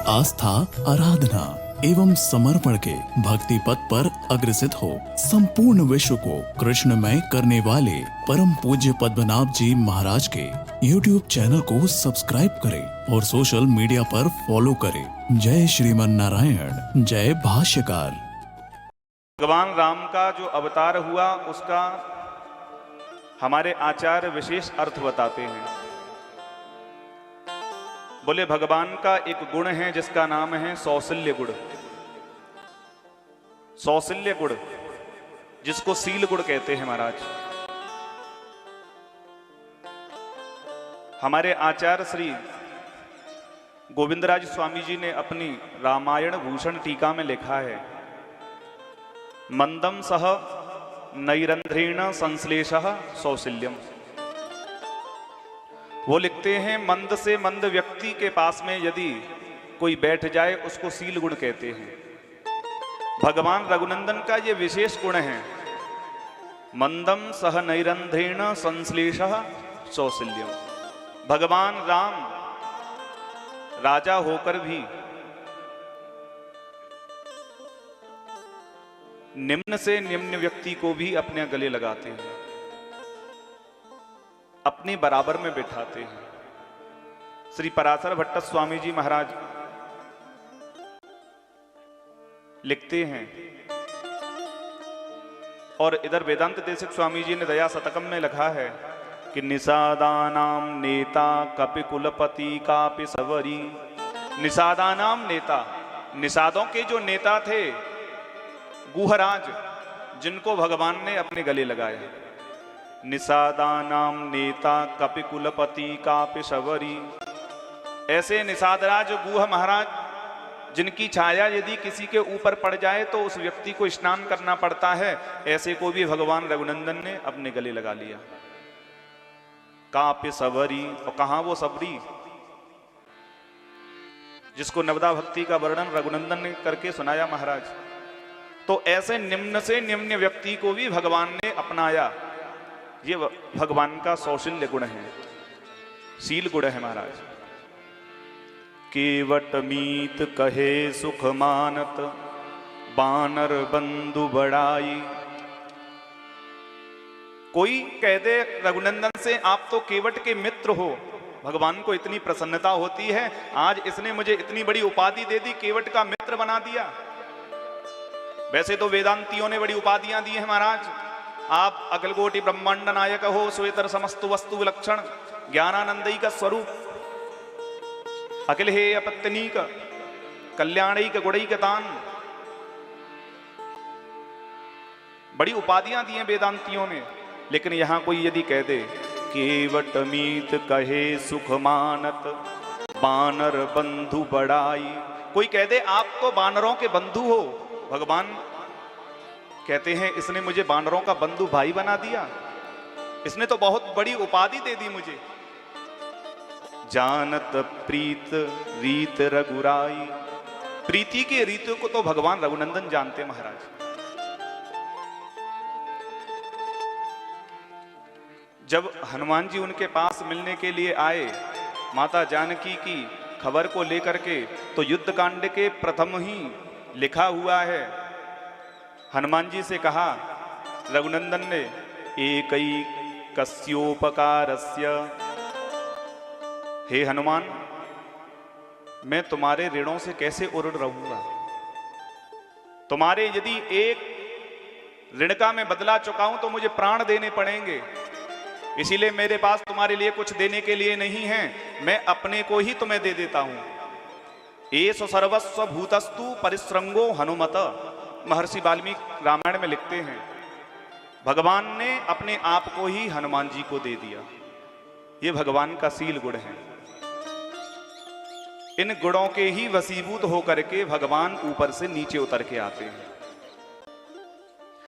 आस्था, आराधना एवं समर्पण के भक्ति पथ पर अग्रसित हो संपूर्ण विश्व को कृष्णमय करने वाले परम पूज्य पद्मनाभ जी महाराज के YouTube चैनल को सब्सक्राइब करें और सोशल मीडिया पर फॉलो करें। जय श्रीमन नारायण, जय भाष्यकार। भगवान राम का जो अवतार हुआ उसका हमारे आचार्य विशेष अर्थ बताते हैं। बोले भगवान का एक गुण है जिसका नाम है सौशील्य गुण। सौशील्य गुण जिसको सील गुण कहते हैं महाराज। हमारे आचार्य श्री गोविंदराज स्वामी जी ने अपनी रामायण भूषण टीका में लिखा है, मंदम सह नैरंध्रेण संश्लेषः सौशील्यम। वो लिखते हैं मंद से मंद व्यक्ति के पास में यदि कोई बैठ जाए उसको सील गुण कहते हैं। भगवान रघुनंदन का ये विशेष गुण है, मंदम सह नैरंध्रेण संश्लेषः सौशील्यम। भगवान राम राजा होकर भी निम्न से निम्न व्यक्ति को भी अपने गले लगाते हैं, अपने बराबर में बिठाते हैं। श्री पराशर भट्ट स्वामी जी महाराज लिखते हैं, और इधर वेदांत देशिक स्वामी जी ने दया शतकम में लिखा है कि निषादानाम नेता कपि कुलपति कापि सवरी। निषादानाम नेता, निषादों के जो नेता थे गुहराज, जिनको भगवान ने अपने गले लगाया। निषादानाम नेता कपि कुलपति कापि सवरी। ऐसे निषादराज गुह महाराज जिनकी छाया यदि किसी के ऊपर पड़ जाए तो उस व्यक्ति को स्नान करना पड़ता है, ऐसे को भी भगवान रघुनंदन ने अपने गले लगा लिया। कापि सवरी, और कहां वो सबरी जिसको नवदा भक्ति का वर्णन रघुनंदन ने करके सुनाया महाराज। तो ऐसे निम्न से निम्न व्यक्ति को भी भगवान ने अपनाया। ये भगवान का सौशील्य गुण है, सील गुण है महाराज। केवट मीत कहे सुख मानत बानर बंधु बड़ाई। कोई कह दे रघुनंदन से आप तो केवट के मित्र हो, भगवान को इतनी प्रसन्नता होती है, आज इसने मुझे इतनी बड़ी उपाधि दे दी, केवट का मित्र बना दिया। वैसे तो वेदांतियों ने बड़ी उपाधियां दी है महाराज। आप अखिलकोटि ब्रह्मांड नायक हो, श्वेतर समस्तु वस्तु विलक्षण, ज्ञानानंदई का स्वरूप, अखिल हे अपत्नीक कल्याणैक गुणैक तान, बड़ी उपाधियां दी हैं वेदांतियों ने। लेकिन यहां कोई यदि कह दे केवट मीत कहे सुख मानत बानर बंधु बड़ाई, कोई कह दे आप तो बानरों के बंधु हो, भगवान कहते हैं इसने मुझे बानरों का बंधु भाई बना दिया, इसने तो बहुत बड़ी उपाधि दे दी मुझे। जानत प्रीत रीत रघुराई, प्रीति के रीतों को तो भगवान रघुनंदन जानते महाराज। जब हनुमान जी उनके पास मिलने के लिए आए माता जानकी की खबर को लेकर के, तो युद्ध कांड के प्रथम ही लिखा हुआ है, हनुमान जी से कहा रघुनंदन ने, एकई कस्योपकारस्य, हे हनुमान मैं तुम्हारे ऋणों से कैसे उड़ रहूंगा, तुम्हारे यदि एक ऋण का मैं बदला चुकाऊं तो मुझे प्राण देने पड़ेंगे, इसीलिए मेरे पास तुम्हारे लिए कुछ देने के लिए नहीं है, मैं अपने को ही तुम्हें दे देता हूं। एष सर्वस्व भूतस्तु परिश्रंगो हनुमत, महर्षि वाल्मीकि रामायण में लिखते हैं भगवान ने अपने आप को ही हनुमान जी को दे दिया। ये भगवान का सील गुण है। इन गुणों के ही वसीभूत होकर के भगवान ऊपर से नीचे उतर के आते हैं।